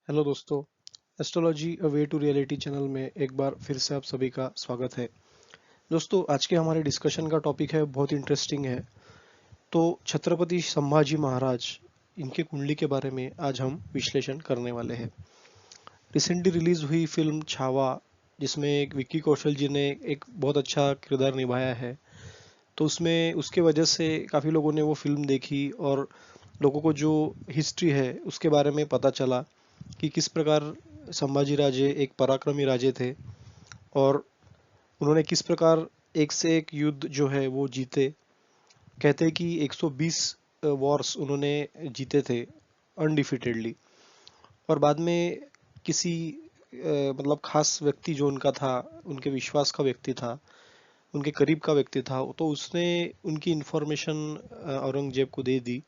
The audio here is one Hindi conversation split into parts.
हेलो दोस्तों, astrology a way to reality channel में एक बार फिर से आप सभी का स्वागत है। दोस्तों, आज के हमारे डिस्कशन का टॉपिक है बहुत इंटरेस्टिंग है। तो छत्रपति संभाजी महाराज, इनके कुंडली के बारे में आज हम विश्लेषण करने वाले हैं। रिसेंटली रिलीज हुई फिल्म छावा, जिसमें एक विक्की कौशल जी ने एक बहुत अच्छा किरदार निभाया है, तो उसमें उसके वजह से काफ़ी लोगों ने वो फिल्म देखी और लोगों को जो हिस्ट्री है उसके बारे में पता चला कि किस प्रकार संभाजी राजे एक पराक्रमी राजे थे और उन्होंने किस प्रकार एक से एक युद्ध जो है वो जीते। कहते हैं कि 120 वॉर्स उन्होंने जीते थे अनडिफिटेडली। और बाद में किसी मतलब खास व्यक्ति जो उनका था, उनके विश्वास का व्यक्ति था, उनके करीब का व्यक्ति था, तो उसने उनकी इंफॉर्मेशन औरंगजेब को दे दी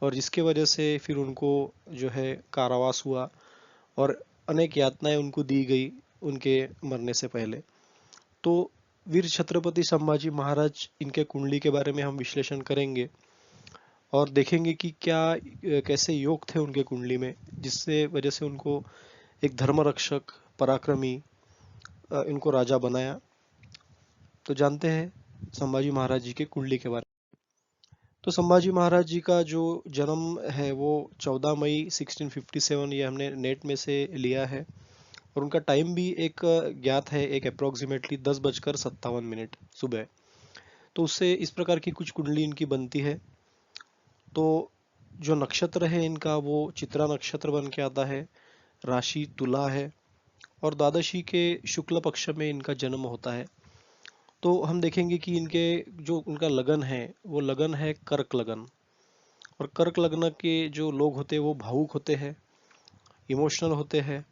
और जिसके वजह से फिर उनको जो है कारावास हुआ और अनेक यातनाएं उनको दी गई उनके मरने से पहले। तो वीर छत्रपति संभाजी महाराज, इनके कुंडली के बारे में हम विश्लेषण करेंगे और देखेंगे कि क्या कैसे योग थे उनके कुंडली में, जिससे वजह से उनको एक धर्म रक्षक, पराक्रमी, इनको राजा बनाया। तो जानते हैं संभाजी महाराज जी के कुंडली के बारे में। तो संभाजी महाराज जी का जो जन्म है वो 14 मई 1657, ये हमने नेट में से लिया है और उनका टाइम भी एक ज्ञात है, एक अप्रोक्सीमेटली 10:57 सुबह। तो उससे इस प्रकार की कुछ कुंडली इनकी बनती है। तो जो नक्षत्र है इनका वो चित्रा नक्षत्र बन के आता है, राशि तुला है और द्वादशी के शुक्ल पक्ष में इनका जन्म होता है। तो हम देखेंगे कि इनके जो उनका लगन है वो लगन है कर्क लगन। और कर्क लग्न के जो लोग होते हैं वो भावुक होते हैं, इमोशनल होते हैं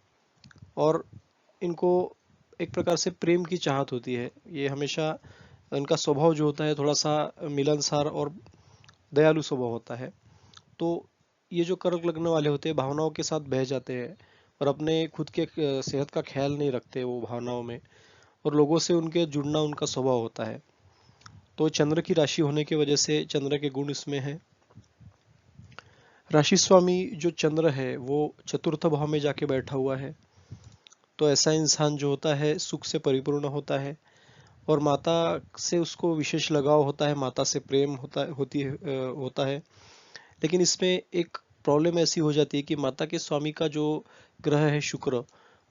और इनको एक प्रकार से प्रेम की चाहत होती है। ये हमेशा इनका स्वभाव जो होता है थोड़ा सा मिलनसार और दयालु स्वभाव होता है। तो ये जो कर्क लगने वाले होते हैं भावनाओं के साथ बह जाते हैं और अपने खुद के सेहत का ख्याल नहीं रखते वो भावनाओं में, और लोगों से उनके जुड़ना उनका स्वभाव होता है। तो चंद्र की राशि होने की वजह से चंद्र के गुण इसमें है। राशि स्वामी जो चंद्र है वो चतुर्थ भाव में जाके बैठा हुआ है। तो ऐसा इंसान जो होता है सुख से परिपूर्ण होता है और माता से उसको विशेष लगाव होता है, माता से प्रेम होता है। लेकिन इसमें एक प्रॉब्लम ऐसी हो जाती है कि माता के स्वामी का जो ग्रह है शुक्र,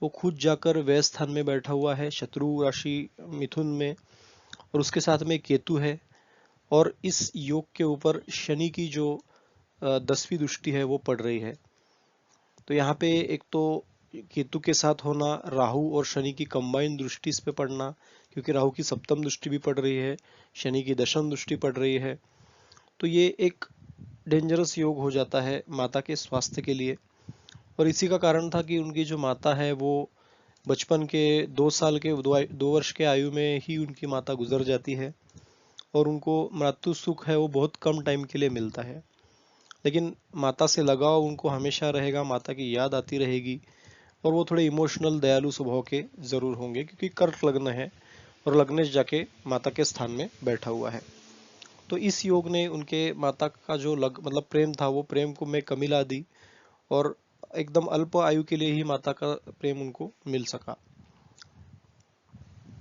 वो खुद जाकर व्यय स्थान में बैठा हुआ है, शत्रु राशि मिथुन में, और उसके साथ में केतु है। और इस योग के ऊपर शनि की जो 10वीं दृष्टि है वो पड़ रही है। तो यहाँ पे एक तो केतु के साथ होना, राहु और शनि की कंबाइंड दृष्टि इस पे पड़ना, क्योंकि राहु की सप्तम दृष्टि भी पड़ रही है, शनि की दशम दृष्टि पड़ रही है। तो ये एक डेंजरस योग हो जाता है माता के स्वास्थ्य के लिए। और इसी का कारण था कि उनकी जो माता है वो बचपन के 2 साल के 2 वर्ष के आयु में ही उनकी माता गुजर जाती है और उनको मृत्यु सुख है वो बहुत कम टाइम के लिए मिलता है। लेकिन माता से लगाव उनको हमेशा रहेगा, माता की याद आती रहेगी और वो थोड़े इमोशनल दयालु स्वभाव के जरूर होंगे, क्योंकि कर्क लग्न है और लग्नेश जाके माता के स्थान में बैठा हुआ है। तो इस योग ने उनके माता का जो मतलब प्रेम था वो प्रेम को में कमी ला दी और एकदम अल्प आयु के लिए ही माता का प्रेम उनको मिल सका।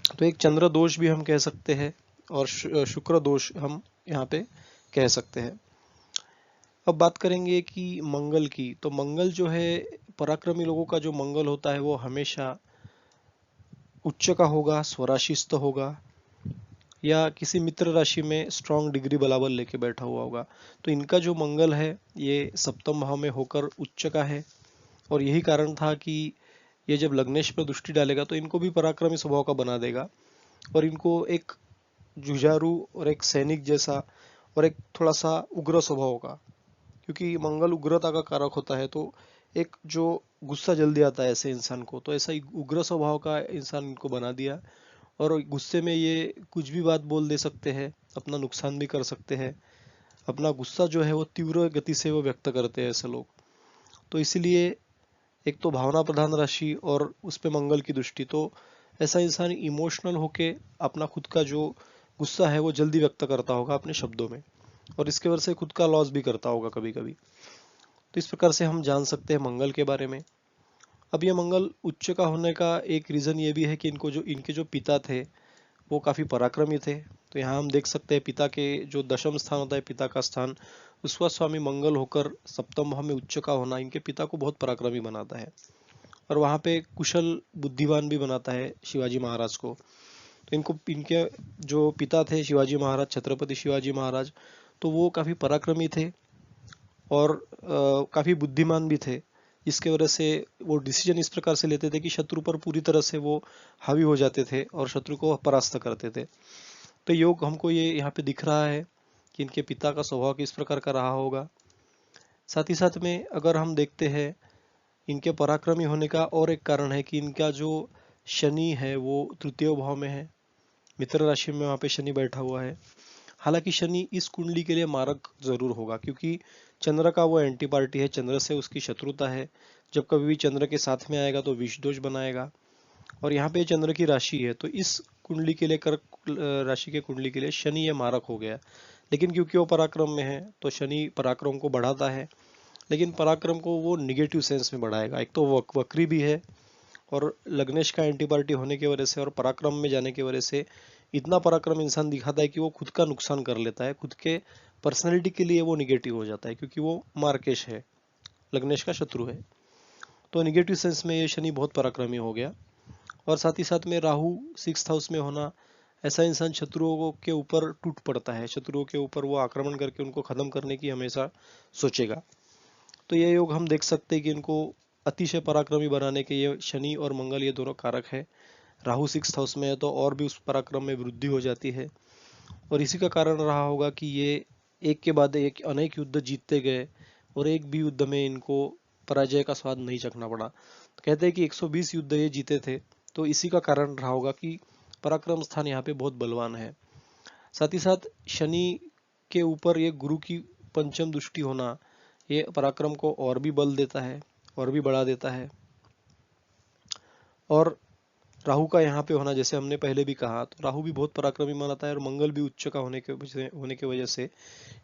तो एक चंद्र दोष भी हम कह सकते हैं और शुक्र दोष हम यहाँ पे कह सकते हैं। अब बात करेंगे कि मंगल की। तो मंगल जो है, पराक्रमी लोगों का जो मंगल होता है वो हमेशा उच्च का होगा, स्वराशिस्त होगा या किसी मित्र राशि में स्ट्रॉन्ग डिग्री बलाबल लेके बैठा हुआ होगा। तो इनका जो मंगल है ये सप्तम भाव में होकर उच्च का है और यही कारण था कि ये जब लग्नेश पर दृष्टि डालेगा तो इनको भी पराक्रमी स्वभाव का बना देगा और इनको एक जुझारू और एक सैनिक जैसा और एक थोड़ा सा उग्र स्वभाव का, क्योंकि मंगल उग्रता का कारक होता है, तो एक जो गुस्सा जल्दी आता है ऐसे इंसान को, तो ऐसा ही उग्र स्वभाव का इंसान इनको बना दिया। और गुस्से में ये कुछ भी बात बोल दे सकते हैं, अपना नुकसान भी कर सकते हैं। अपना गुस्सा जो है वो तीव्र गति से वो व्यक्त करते हैं ऐसे लोग। तो इसीलिए एक तो भावना प्रधान राशि और उस पे मंगल की दृष्टि, तो ऐसा इंसान इमोशनल होके अपना खुद का जो गुस्सा है वो जल्दी व्यक्त करता होगा अपने शब्दों में और इसके वजह से खुद का लॉस भी करता होगा कभी कभी। तो इस प्रकार से हम जान सकते हैं मंगल के बारे में। अब ये मंगल उच्च का होने का एक रीज़न ये भी है कि इनके जो पिता थे वो काफ़ी पराक्रमी थे। तो यहाँ हम देख सकते हैं पिता के जो दशम स्थान होता है, पिता का स्थान, उसका स्वामी मंगल होकर सप्तम भाव में उच्च का होना इनके पिता को बहुत पराक्रमी बनाता है और वहाँ पे कुशल बुद्धिमान भी बनाता है शिवाजी महाराज को। तो इनके जो पिता थे शिवाजी महाराज, छत्रपति शिवाजी महाराज, तो वो काफ़ी पराक्रमी थे और काफ़ी बुद्धिमान भी थे, जिसके वजह से वो डिसीजन इस प्रकार से लेते थे कि शत्रु पर पूरी तरह से वो हावी हो जाते थे और शत्रु को परास्त करते थे। तो योग हमको ये यहाँ पे दिख रहा है कि इनके पिता का स्वभाव किस प्रकार का रहा होगा। साथ ही साथ में अगर हम देखते हैं इनके पराक्रमी होने का और एक कारण है कि इनका जो शनि है वो तृतीय भाव में है, मित्र राशि में वहाँ पे शनि बैठा हुआ है। हालांकि शनि इस कुंडली के लिए मारक जरूर होगा क्योंकि चंद्र का वो एंटी पार्टी है, चंद्र से उसकी शत्रुता है। जब कभी भी चंद्र के साथ में आएगा तो विष दोष बनाएगा और यहाँ पे चंद्र की राशि है, तो इस कुंडली के लिए कर्क राशि के कुंडली के लिए शनि ये मारक हो गया। लेकिन क्योंकि वो पराक्रम में है तो शनि पराक्रम को बढ़ाता है, लेकिन पराक्रम को वो निगेटिव सेंस में बढ़ाएगा। एक तो वक्री भी है और लग्नेश का एंटी पार्टी होने की वजह से और पराक्रम में जाने की वजह से इतना पराक्रम इंसान दिखाता है कि वो खुद का नुकसान कर लेता है, खुद के पर्सनैलिटी के लिए वो निगेटिव हो जाता है क्योंकि वो मार्केश है, लग्नेश का शत्रु है। तो निगेटिव सेंस में ये शनि बहुत पराक्रमी हो गया। और साथ ही साथ में राहु 6th हाउस में होना, ऐसा इंसान शत्रुओं के ऊपर टूट पड़ता है, शत्रुओं के ऊपर वो आक्रमण करके उनको खत्म करने की हमेशा सोचेगा। तो ये योग हम देख सकते हैं कि इनको अतिशय पराक्रमी बनाने के ये शनि और मंगल ये दोनों कारक है। राहु 6th हाउस में है तो और भी उस पराक्रम में वृद्धि हो जाती है और इसी का कारण रहा होगा कि ये एक के बाद एक अनेक युद्ध जीतते गए और एक भी युद्ध में इनको पराजय का स्वाद नहीं चखना पड़ा। तो कहते हैं कि 120 युद्ध ये जीते थे, तो इसी का कारण रहा होगा कि पराक्रम स्थान यहाँ पे बहुत बलवान है। साथ ही साथ शनि के ऊपर ये गुरु की पंचम दृष्टि होना ये पराक्रम को और भी बल देता है और भी बढ़ा देता है। और राहु का यहाँ पे होना, जैसे हमने पहले भी कहा, तो राहु भी बहुत पराक्रमी मानता है और मंगल भी उच्च का होने के वजह से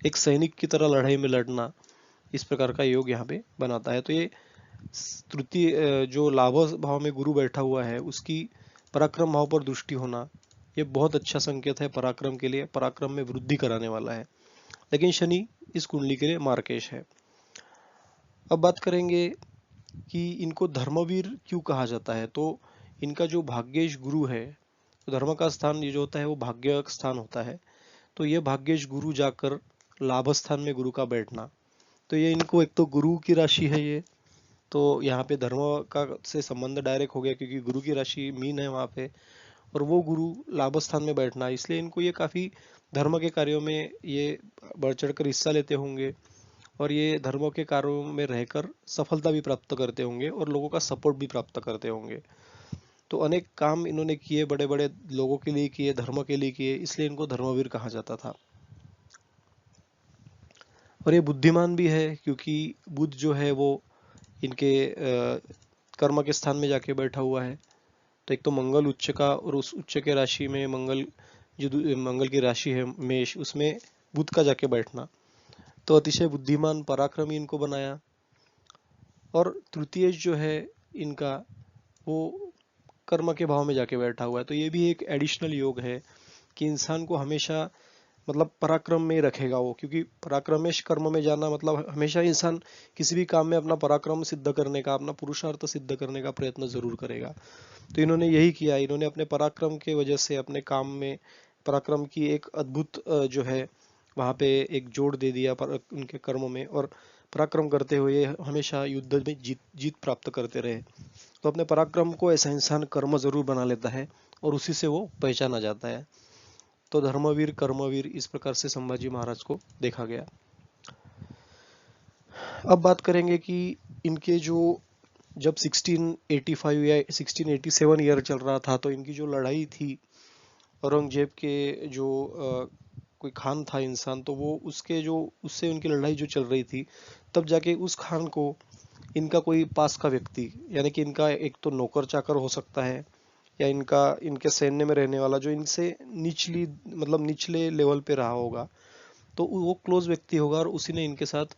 एक सैनिक की तरह लड़ाई में लड़ना, इस प्रकार का योग यहाँ पे बनाता है। तो ये तृतीय जो लाभ भाव में गुरु बैठा हुआ है उसकी पराक्रम भाव पर दृष्टि होना ये बहुत अच्छा संकेत है पराक्रम के लिए, पराक्रम में वृद्धि कराने वाला है। लेकिन शनि इस कुंडली के लिए मार्केश है। अब बात करेंगे कि इनको धर्मवीर क्यों कहा जाता है। तो इनका जो भाग्येश गुरु है, तो धर्म का स्थान ये जो होता है वो भाग्य स्थान होता है, तो ये भाग्येश गुरु जाकर लाभ स्थान में गुरु का बैठना, तो ये इनको एक तो गुरु की राशि है ये, तो यहाँ पे धर्म का से संबंध डायरेक्ट हो गया क्योंकि गुरु की राशि मीन है वहाँ पे और वो गुरु लाभ स्थान में बैठना, इसलिए इनको ये काफी धर्म के कार्यों में ये बढ़ चढ़कर हिस्सा लेते होंगे और ये धर्मों के कार्यों में रहकर सफलता भी प्राप्त करते होंगे और लोगों का सपोर्ट भी प्राप्त करते होंगे। तो अनेक काम इन्होंने किए, बड़े बड़े लोगों के लिए किए, धर्म के लिए किए, इसलिए इनको धर्मवीर कहा जाता था। और ये बुद्धिमान भी है क्योंकि बुध जो है वो इनके कर्म के स्थान में जाके बैठा हुआ है। तो एक तो मंगल उच्च का और उस उच्च के राशि में मंगल की राशि है मेष, उसमें बुध का जाके बैठना, तो अतिशय बुद्धिमान पराक्रमी इनको बनाया। और तृतीय जो है इनका वो कर्म के भाव में जाके बैठा हुआ है, तो ये भी एक एडिशनल योग है कि इंसान को हमेशा मतलब पराक्रम में रखेगा वो, क्योंकि पराक्रमेश कर्म में जाना मतलब हमेशा इंसान किसी भी काम में अपना पराक्रम सिद्ध करने का, अपना पुरुषार्थ सिद्ध करने का प्रयत्न जरूर करेगा। तो इन्होंने यही किया, इन्होंने अपने पराक्रम के वजह से अपने काम में पराक्रम की एक अद्भुत जो है वहां पे एक जोड़ दे दिया पर उनके कर्म में, और पराक्रम करते हुए हमेशा युद्ध में जीत प्राप्त करते रहे। तो अपने पराक्रम को ऐसा इंसान कर्म जरूर बना लेता है और उसी से वो पहचाना जाता है। तो धर्मवीर कर्मवीर इस प्रकार से संभाजी महाराज को देखा गया। अब बात करेंगे कि इनके जो जब 1685 या 1687 ईयर चल रहा था, तो इनकी जो लड़ाई थी औरंगजेब के जो कोई खान था इंसान, तो वो उससे उनकी लड़ाई जो चल रही थी, तब जाके उस खान को इनका कोई पास का व्यक्ति, यानी कि इनका एक तो नौकर चाकर हो सकता है या इनके सैन्य में रहने वाला जो इनसे निचले लेवल पे रहा होगा, तो वो क्लोज व्यक्ति होगा और उसी ने इनके साथ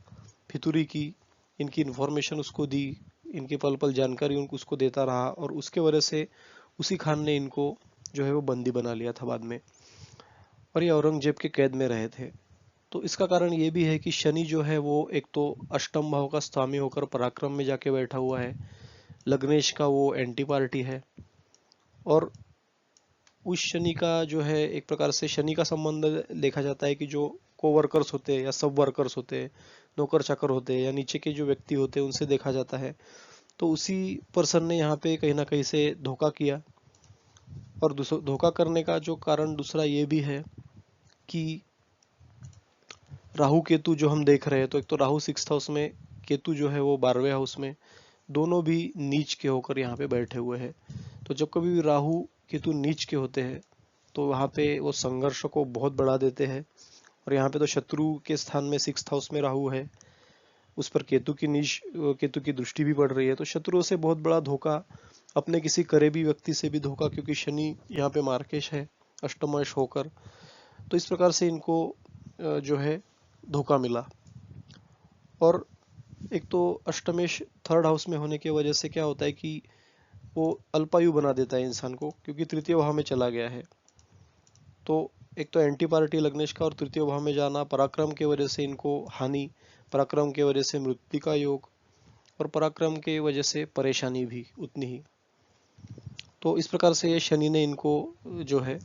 फितूरी की, इनकी इंफॉर्मेशन उसको दी, इनकी पल पल जानकारी उनको उसको देता रहा, और उसके वजह से उसी खान ने इनको जो है वो बंदी बना लिया था बाद में, और ये औरंगजेब के कैद में रहे थे। तो इसका कारण ये भी है कि शनि जो है वो एक तो अष्टम भाव का स्वामी होकर पराक्रम में जाके बैठा हुआ है, लग्नेश का वो एंटी पार्टी है, और उस शनि का जो है एक प्रकार से शनि का संबंध देखा जाता है कि जो को वर्कर्स होते हैं या सब वर्कर्स होते हैं, नौकर चाकर होते हैं या नीचे के जो व्यक्ति होते हैं, उनसे देखा जाता है। तो उसी पर्सन ने यहाँ पे कहीं ना कहीं से धोखा किया, और धोखा करने का जो कारण दूसरा ये भी है कि राहु केतु जो हम देख रहे हैं, तो एक तो राहु 6th हाउस में, केतु जो है वो 12वें हाउस में, दोनों भी नीच के होकर यहाँ पे बैठे हुए हैं। तो जब कभी भी राहु केतु नीच के होते हैं तो वहाँ पे वो संघर्ष को बहुत बढ़ा देते हैं, और यहाँ पे तो शत्रु के स्थान में 6th हाउस में राहु है, उस पर केतु की दृष्टि भी पड़ रही है, तो शत्रुओं से बहुत बड़ा धोखा, अपने किसी करीबी व्यक्ति से भी धोखा, क्योंकि शनि यहाँ पे मार्केश है अष्टमांश होकर। तो इस प्रकार से इनको जो है धोखा मिला। और एक तो अष्टमेश 3rd हाउस में होने की वजह से क्या होता है कि वो अल्पायु बना देता है इंसान को, क्योंकि तृतीय भाव में चला गया है। तो एक तो एंटी पार्टी लग्नेश का और तृतीय भाव में जाना, पराक्रम के वजह से इनको हानि, पराक्रम के वजह से मृत्यु का योग, और पराक्रम के वजह से परेशानी भी उतनी ही। तो इस प्रकार से ये शनि ने इनको जो है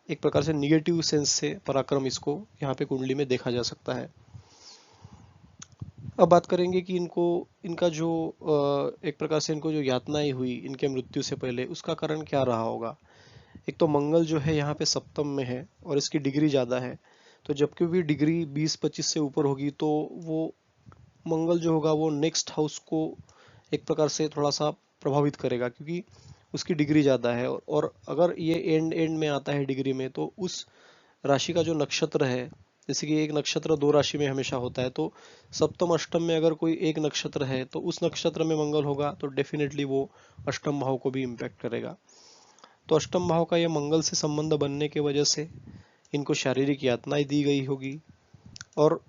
एक प्रकार से निगेटिव सेंस से पराक्रम इसको यहाँ पे कुंडली में देखा जा सकता है। अब बात करेंगे कि इनको इनका जो एक प्रकार से इनको जो यातनाएं हुई इनके मृत्यु से पहले, उसका कारण क्या रहा होगा। एक तो मंगल जो है यहाँ पे सप्तम में है और इसकी डिग्री ज़्यादा है, तो जबकि भी डिग्री 20-25 से ऊपर होगी तो वो मंगल जो होगा वो नेक्स्ट हाउस को एक प्रकार से थोड़ा सा प्रभावित करेगा, क्योंकि उसकी डिग्री ज़्यादा है, और अगर ये एंड एंड में आता है डिग्री में, तो उस राशि का जो नक्षत्र है, जैसे कि एक नक्षत्र 2 राशि में हमेशा होता है, तो सप्तम अष्टम में अगर कोई एक नक्षत्र है तो उस नक्षत्र में मंगल होगा तो डेफिनेटली वो अष्टम भाव को भी इम्पैक्ट करेगा। तो अष्टम भाव का ये मंगल से संबंध बनने की वजह से इनको शारीरिक यातनाएं दी गई होगी, और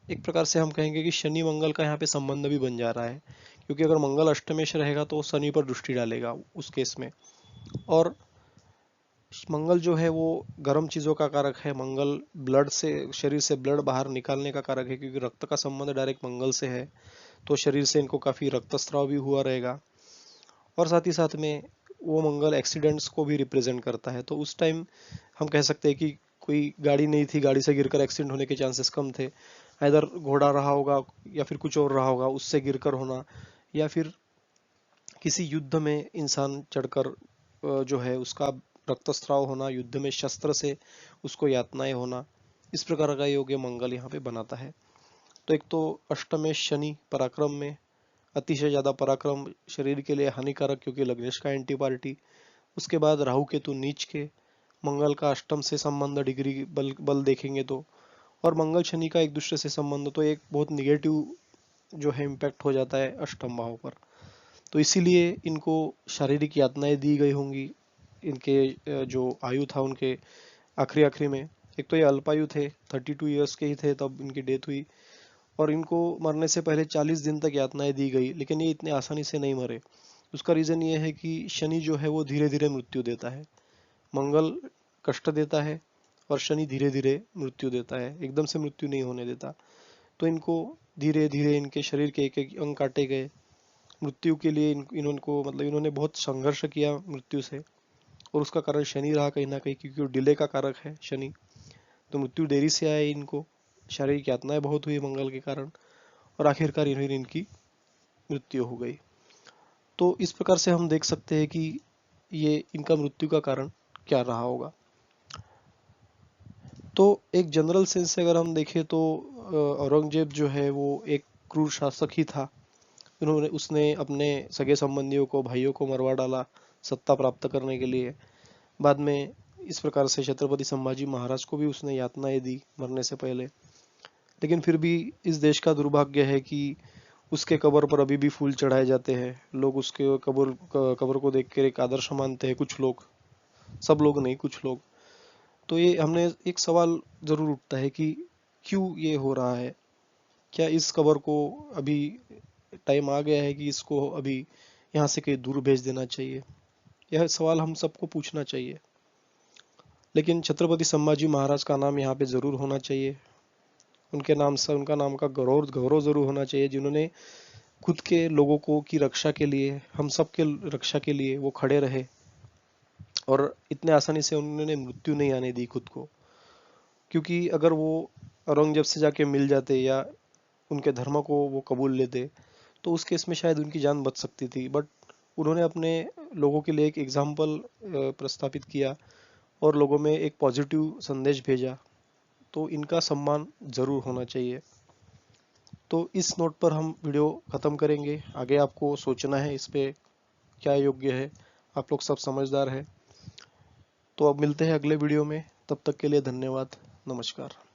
एक प्रकार से हम कहेंगे कि शनि मंगल का यहाँ पे संबंध भी बन जा रहा है, क्योंकि अगर मंगल अष्टमेश रहेगा तो शनि पर दृष्टि डालेगा उस केस में। और मंगल जो है वो गर्म चीजों का कारक है, मंगल ब्लड से, शरीर से ब्लड बाहर निकालने का कारक है, क्योंकि रक्त का संबंध डायरेक्ट मंगल से है, तो शरीर से इनको काफी रक्तस्राव भी हुआ रहेगा। और साथ ही साथ में वो मंगल एक्सीडेंट्स को भी रिप्रेजेंट करता है, तो उस टाइम हम कह सकते हैं कि कोई गाड़ी नहीं थी, गाड़ी से गिरकर एक्सीडेंट होने के चांसेस कम थे, इधर घोड़ा रहा होगा या फिर कुछ और रहा होगा, उससे गिरकर होना, या फिर किसी युद्ध में इंसान चढ़कर जो है उसका रक्तस्राव होना, युद्ध में शस्त्र से उसको यातनाएं होना, इस प्रकार का योग मंगल यहाँ पे बनाता है। तो एक तो अष्टमेश शनि पराक्रम में, अतिशय ज्यादा पराक्रम शरीर के लिए हानिकारक, क्योंकि लग्नेश का एंटी पार्टी। उसके बाद राहु केतु नीच के, मंगल का अष्टम से संबंध डिग्री बल देखेंगे तो, और मंगल शनि का एक दूसरे से संबंध, तो एक बहुत निगेटिव जो है इम्पैक्ट हो जाता है अष्टम भाव पर। तो इसीलिए इनको शारीरिक यातनाएं दी गई होंगी, इनके जो आयु था उनके आखिरी आखिरी में। एक तो ये अल्पायु थे, 32 ईयर्स के ही थे तब इनकी डेथ हुई, और इनको मरने से पहले 40 दिन तक यातनाएं दी गई, लेकिन ये इतने आसानी से नहीं मरे। उसका रीजन ये है कि शनि जो है वो धीरे धीरे मृत्यु देता है, मंगल कष्ट देता है और शनि धीरे धीरे मृत्यु देता है, एकदम से मृत्यु नहीं होने देता। तो इनको धीरे धीरे इनके शरीर के एक एक अंग काटे गए मृत्यु के लिए, इनको मतलब इन्होंने बहुत संघर्ष किया मृत्यु से, और उसका कारण शनि रहा कहीं ना कहीं, क्योंकि वो डिले का कारक है शनि, तो मृत्यु देरी से आए इनको, शारीरिक यातनाएं बहुत हुई मंगल के कारण, और आखिरकार इनकी मृत्यु हो गई। तो इस प्रकार से हम देख सकते हैं कि ये इनका मृत्यु का कारण क्या रहा होगा। तो एक जनरल सेंस से अगर हम देखें तो औरंगजेब जो है वो एक क्रूर शासक ही था। उसने अपने सगे संबंधियों को, भाइयों को मरवा डाला सत्ता प्राप्त करने के लिए। बाद में इस प्रकार से छत्रपति संभाजी महाराज को भी उसने यातनाएं दी मरने से पहले। लेकिन फिर भी इस देश का दुर्भाग्य है कि उसके कब्र पर अभी भी फूल चढ़ाए जाते हैं, लोग उसके कब्र को देख कर एक आदर्श मानते हैं, कुछ लोग, सब लोग नहीं, कुछ लोग। तो ये हमने एक सवाल जरूर उठता है कि क्यों ये हो रहा है, क्या इस कब्र को अभी टाइम आ गया है कि इसको अभी यहाँ से कहीं दूर भेज देना चाहिए? यह सवाल हम सबको पूछना चाहिए। लेकिन छत्रपति संभाजी महाराज का नाम यहाँ पे जरूर होना चाहिए। उनके नाम से उनका नाम का गौरव गौरव जरूर होना चाहिए, जिन्होंने खुद के लोगों को की रक्षा के लिए, हम सब के रक्षा के लिए वो खड़े रहे और इतने आसानी से उन्होंने मृत्यु नहीं आने दी खुद को। क्योंकि अगर वो औरंगजेब से जाके मिल जाते या उनके धर्म को वो कबूल लेते तो उस केस में शायद उनकी जान बच सकती थी। बट उन्होंने अपने लोगों के लिए एक एग्जाम्पल प्रस्तापित किया और लोगों में एक पॉजिटिव संदेश भेजा, तो इनका सम्मान जरूर होना चाहिए। तो इस नोट पर हम वीडियो खत्म करेंगे। आगे आपको सोचना है इस पे क्या योग्य है, आप लोग सब समझदार हैं। तो अब मिलते हैं अगले वीडियो में, तब तक के लिए धन्यवाद, नमस्कार।